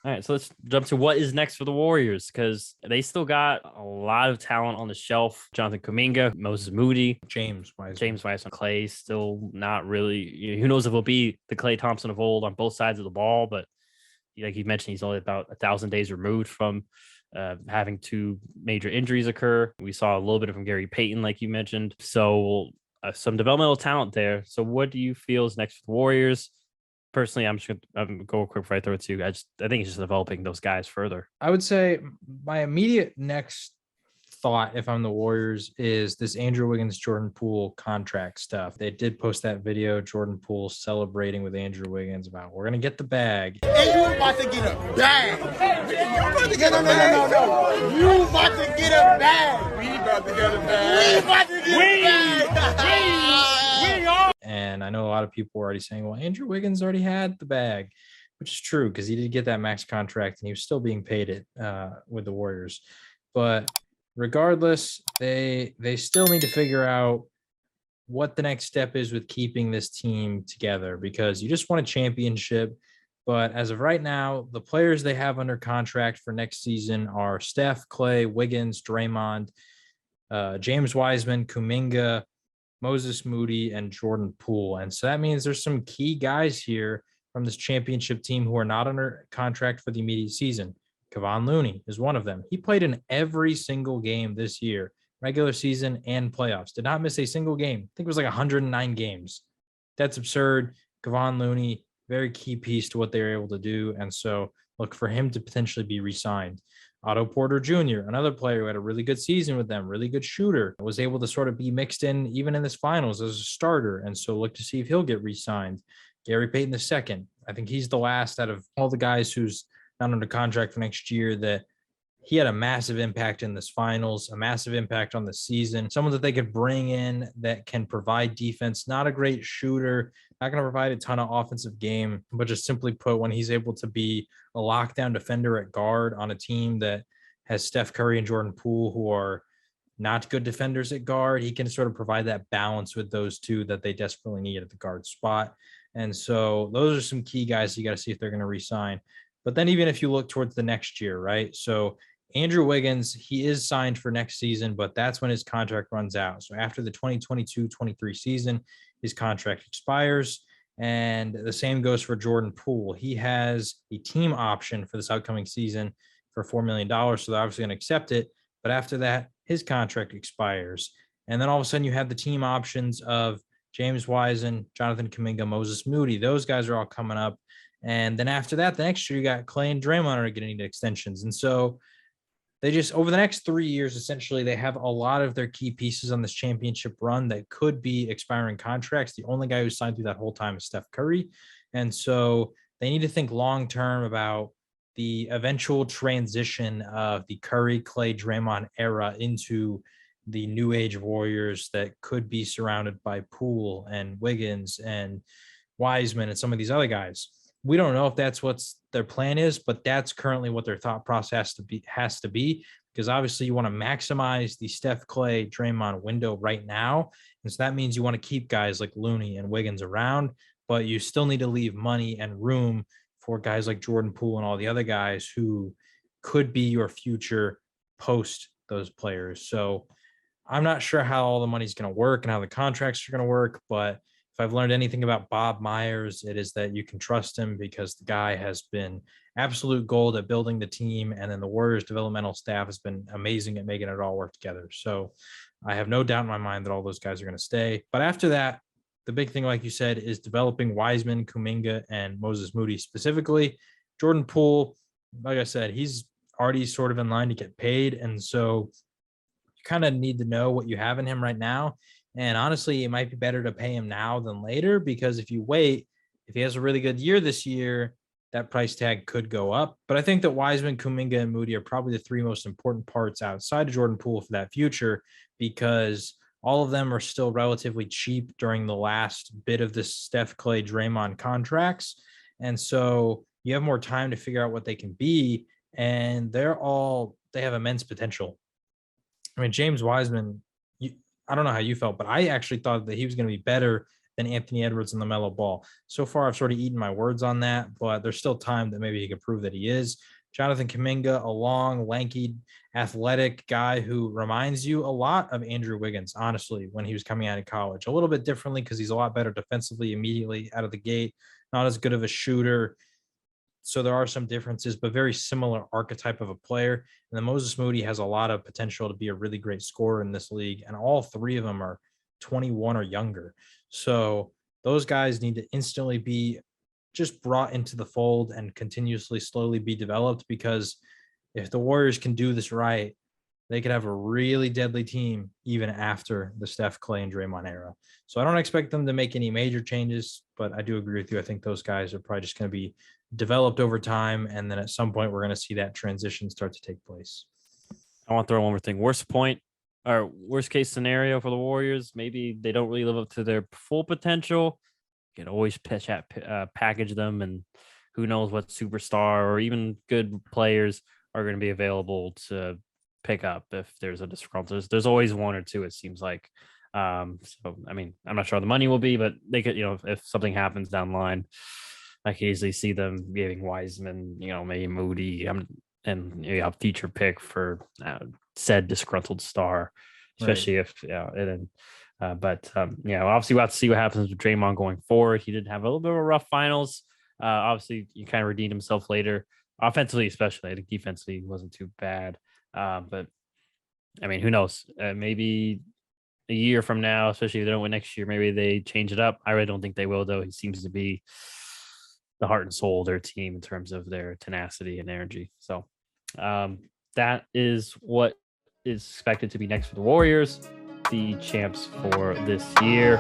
All right, so let's jump to what is next for the Warriors because they still got a lot of talent on the shelf. Jonathan Kaminga, Moses Moody, James Wiseman. Clay still not really. Who knows if it'll be the Klay Thompson of old on both sides of the ball, but like you mentioned, he's only about 1,000 days removed from having two major injuries occur. We saw a little bit from Gary Payton, like you mentioned. So some developmental talent there. So what do you feel is next for the Warriors? Personally, I'm just gonna go quick before I throw it to you. I think it's just developing those guys further. I would say my immediate next thought, if I'm the Warriors, is this Andrew Wiggins, Jordan Poole contract stuff. They did post that video, Jordan Poole celebrating with Andrew Wiggins about we're gonna get the bag. And you about to get a bag. You about to get a bag. No. You about to get a bag. We about to get a bag. We about to get a bag. We are. And I know a lot of people were already saying, well, Andrew Wiggins already had the bag, which is true because he did get that max contract and he was still being paid it with the Warriors. But regardless, they still need to figure out what the next step is with keeping this team together because you just won a championship. But as of right now, the players they have under contract for next season are Steph, Klay, Wiggins, Draymond, James Wiseman, Kuminga, Moses Moody, and Jordan Poole. And so that means there's some key guys here from this championship team who are not under contract for the immediate season. Kevon Looney is one of them. He played in every single game this year, regular season and playoffs. Did not miss a single game. I think it was like 109 games. That's absurd. Kevon Looney, very key piece to what they were able to do. And so look for him to potentially be re-signed. Otto Porter Jr., another player who had a really good season with them, really good shooter, was able to sort of be mixed in even in this finals as a starter. And so look to see if he'll get re-signed. Gary Payton II, I think he's the last out of all the guys who's not under contract for next year that he had a massive impact in this finals, a massive impact on the season, someone that they could bring in that can provide defense, not a great shooter, not going to provide a ton of offensive game, but just simply put, when he's able to be a lockdown defender at guard on a team that has Steph Curry and Jordan Poole, who are not good defenders at guard, he can sort of provide that balance with those two that they desperately need at the guard spot. And so those are some key guys you got to see if they're going to re-sign. But then even if you look towards the next year, right? So Andrew Wiggins, he is signed for next season, but that's when his contract runs out. So after the 2022-23 season, his contract expires. And the same goes for Jordan Poole. He has a team option for this upcoming season for $4 million. So they're obviously going to accept it. But after that, his contract expires. And then all of a sudden you have the team options of James Wiseman, Jonathan Kaminga, Moses Moody. Those guys are all coming up. And then after that, the next year you got Klay and Draymond are getting extensions. And so they just, over the next 3 years, essentially, they have a lot of their key pieces on this championship run that could be expiring contracts. The only guy who signed through that whole time is Steph Curry. And so they need to think long-term about the eventual transition of the Curry, Klay, Draymond era into the new age Warriors that could be surrounded by Poole and Wiggins and Wiseman and some of these other guys. We don't know if that's what their plan is, but that's currently what their thought process has to be, because obviously you want to maximize the Steph, Klay, Draymond window right now. And so that means you want to keep guys like Looney and Wiggins around, but you still need to leave money and room for guys like Jordan Poole and all the other guys who could be your future post those players. So I'm not sure how all the money's going to work and how the contracts are going to work, but if I've learned anything about Bob Myers, it is that you can trust him because the guy has been absolute gold at building the team. And then the Warriors developmental staff has been amazing at making it all work together. So I have no doubt in my mind that all those guys are going to stay. But after that, the big thing, like you said, is developing Wiseman, Kuminga, and Moses Moody specifically. Jordan Poole, like I said, he's already sort of in line to get paid. And so you kind of need to know what you have in him right now. And honestly, it might be better to pay him now than later, because if you wait, if he has a really good year this year, that price tag could go up. But I think that Wiseman, Kuminga, and Moody are probably the three most important parts outside of Jordan Poole for that future, because all of them are still relatively cheap during the last bit of this Steph, Klay, Draymond contracts. And so you have more time to figure out what they can be. And they have immense potential. I mean, James Wiseman, I don't know how you felt, but I actually thought that he was going to be better than Anthony Edwards and LaMelo Ball. So far, I've sort of eaten my words on that, but there's still time that maybe he could prove that he is. Jonathan Kaminga, a long, lanky, athletic guy who reminds you a lot of Andrew Wiggins, honestly, when he was coming out of college. A little bit differently because he's a lot better defensively immediately out of the gate, not as good of a shooter. So there are some differences, but very similar archetype of a player. And then Moses Moody has a lot of potential to be a really great scorer in this league. And all three of them are 21 or younger. So those guys need to instantly be just brought into the fold and continuously slowly be developed, because if the Warriors can do this right, they could have a really deadly team even after the Steph, Clay, and Draymond era. So I don't expect them to make any major changes, but I do agree with you. I think those guys are probably just going to be developed over time, and then at some point we're going to see that transition start to take place. I want to throw one more thing. Worst case scenario for the Warriors, maybe they don't really live up to their full potential. You can always package them, and who knows what superstar or even good players are going to be available to pick up if there's a disgruntled. There's always one or two, it seems like. So, I mean, I'm not sure the money will be, but they could, if something happens down the line, I can easily see them giving Wiseman, maybe Moody, and a future pick for said disgruntled star, especially if, obviously we'll have to see what happens with Draymond going forward. He did have a little bit of a rough finals. Obviously, you kind of redeemed himself later, offensively, especially. I think defensively wasn't too bad. But I mean, who knows? Maybe a year from now, especially if they don't win next year, maybe they change it up. I really don't think they will, though. He seems to be the heart and soul of their team in terms of their tenacity and energy. So that is what is expected to be next for the Warriors, the champs for this year.